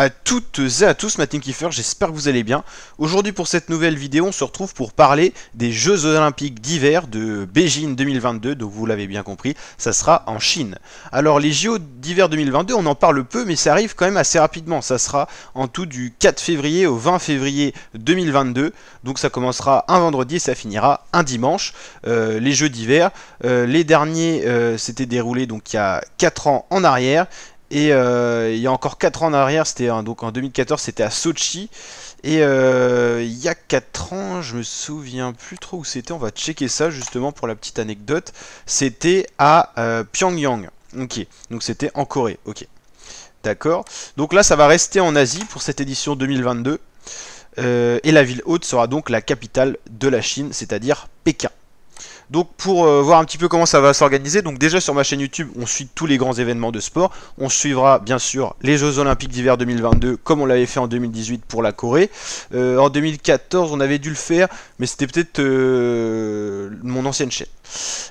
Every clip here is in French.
à toutes et à tous, ma Team Kiffer, j'espère que vous allez bien. Aujourd'hui pour cette nouvelle vidéo, on se retrouve pour parler des Jeux Olympiques d'hiver de Beijing 2022, donc vous l'avez bien compris, ça sera en Chine. Alors les JO d'hiver 2022, on en parle peu, mais ça arrive quand même assez rapidement, ça sera en tout du 4 février au 20 février 2022, donc ça commencera un vendredi et ça finira un dimanche. Les Jeux d'hiver, les derniers s'étaient déroulés donc il y a 4 ans en arrière. Et il y a encore 4 ans en arrière, c'était donc en 2014, c'était à Sochi. Et il y a 4 ans, je me souviens plus trop où c'était, on va checker ça justement pour la petite anecdote. C'était à Pyongyang. Ok, donc c'était en Corée. Ok, d'accord. Donc là, ça va rester en Asie pour cette édition 2022. Et la ville haute sera donc la capitale de la Chine, c'est-à-dire Pékin. Donc pour voir un petit peu comment ça va s'organiser, donc déjà sur ma chaîne YouTube, on suit tous les grands événements de sport. On suivra bien sûr les Jeux Olympiques d'hiver 2022, comme on l'avait fait en 2018 pour la Corée. En 2014, on avait dû le faire, mais c'était peut-être mon ancienne chaîne.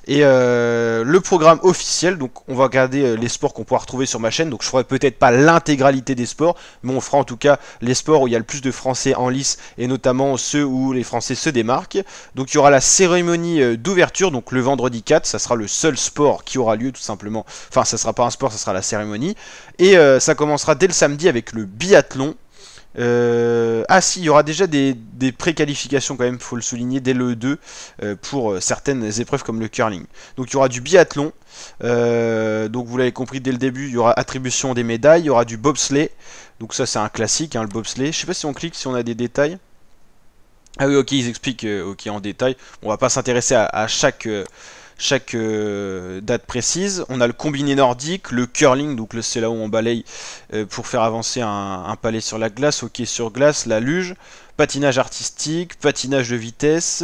Et le programme officiel, donc on va regarder les sports qu'on pourra retrouver sur ma chaîne. Donc je ferai peut-être pas l'intégralité des sports, mais on fera en tout cas les sports où il y a le plus de Français en lice, et notamment ceux où les Français se démarquent. Donc il y aura la cérémonie d'ouverture, donc le vendredi 4, ça sera le seul sport qui aura lieu tout simplement. Enfin, ça sera pas un sport, ça sera la cérémonie. Et ça commencera dès le samedi avec le biathlon. Ah si, il y aura déjà des préqualifications quand même, faut le souligner, dès le 2 pour certaines épreuves comme le curling. Donc il y aura du biathlon, donc vous l'avez compris dès le début, il y aura attribution des médailles, il y aura du bobsleigh, donc ça c'est un classique, hein, le bobsleigh. Je sais pas si on clique, si on a des détails. Ah oui, ok, ils expliquent ok, en détail. On va pas s'intéresser à chaque date précise. On a le combiné nordique, le curling, donc c'est là où on balaye pour faire avancer un palais sur la glace, hockey sur glace, la luge, patinage artistique, patinage de vitesse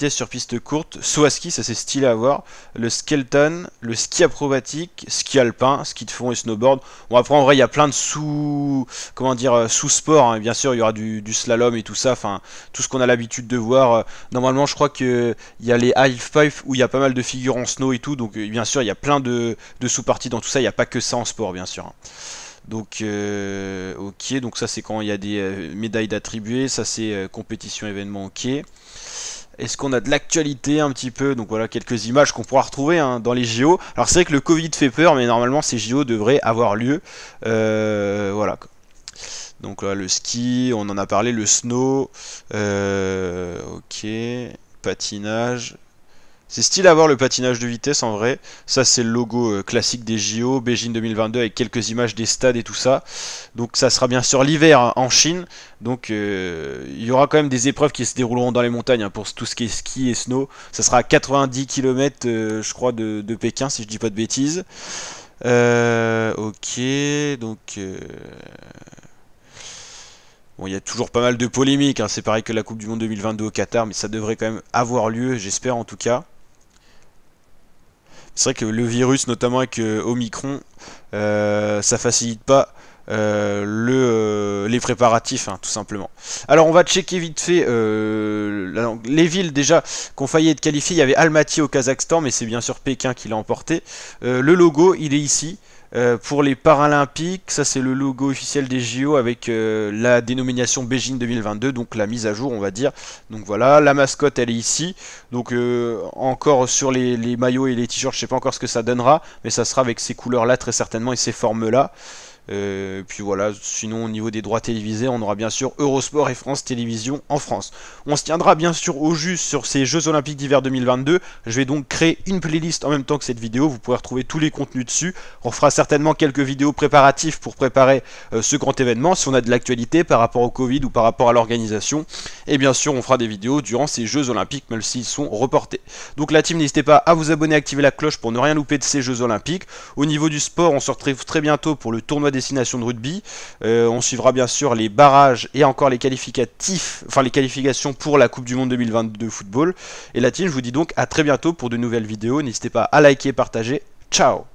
sur piste courte, saut à ski, ça c'est stylé à voir, le skeleton, le ski acrobatique, ski alpin, ski de fond et snowboard. Bon après en vrai il y a plein de sous-sports, hein. Bien sûr il y aura du slalom et tout ça, enfin tout ce qu'on a l'habitude de voir. Normalement je crois qu'il y a les half-pipe où il y a pas mal de figures en snow et tout, donc bien sûr il y a plein de sous-parties dans tout ça, il n'y a pas que ça en sport bien sûr, hein. Donc ok, donc ça c'est quand il y a des médailles d'attribuer, ça c'est compétition événement, ok. Est-ce qu'on a de l'actualité un petit peu? Donc voilà quelques images qu'on pourra retrouver, hein, dans les JO. Alors c'est vrai que le Covid fait peur, mais normalement ces JO devraient avoir lieu. Voilà. Donc là le ski, on en a parlé, le snow, ok, patinage. C'est stylé à voir le patinage de vitesse en vrai. Ça c'est le logo classique des JO, Beijing 2022 avec quelques images des stades et tout ça. Donc ça sera bien sûr l'hiver, hein, en Chine. Donc il y aura quand même des épreuves qui se dérouleront dans les montagnes, hein, pour tout ce qui est ski et snow. Ça sera à 90 km je crois de Pékin si je dis pas de bêtises. Ok, donc... Bon, il y a toujours pas mal de polémiques, hein. C'est pareil que la Coupe du Monde 2022 au Qatar, mais ça devrait quand même avoir lieu, j'espère en tout cas. C'est vrai que le virus, notamment avec Omicron, ça facilite pas les préparatifs, hein, tout simplement. Alors on va checker vite fait les villes déjà qui ont failli être qualifiées. Il y avait Almaty au Kazakhstan, mais c'est bien sûr Pékin qui l'a emporté. Le logo, il est ici. Pour les Paralympiques, ça c'est le logo officiel des JO avec la dénomination Beijing 2022, donc la mise à jour on va dire. Donc voilà, la mascotte elle est ici. Donc encore sur les maillots et les t-shirts, je sais pas encore ce que ça donnera, mais ça sera avec ces couleurs là très certainement et ces formes là. Puis voilà, sinon au niveau des droits télévisés, on aura bien sûr Eurosport et France Télévisions en France. On se tiendra bien sûr au juste sur ces Jeux Olympiques d'hiver 2022. Je vais donc créer une playlist en même temps que cette vidéo, vous pourrez retrouver tous les contenus dessus. On fera certainement quelques vidéos préparatives pour préparer ce grand événement, si on a de l'actualité par rapport au Covid ou par rapport à l'organisation. Et bien sûr, on fera des vidéos durant ces Jeux Olympiques, même s'ils sont reportés. Donc la team, n'hésitez pas à vous abonner, à activer la cloche pour ne rien louper de ces Jeux Olympiques. Au niveau du sport, on se retrouve très bientôt pour le tournoi destination de rugby. On suivra bien sûr les barrages et encore les qualificatifs, enfin les qualifications pour la Coupe du Monde 2022 de football. Et la team, je vous dis donc à très bientôt pour de nouvelles vidéos. N'hésitez pas à liker et partager. Ciao!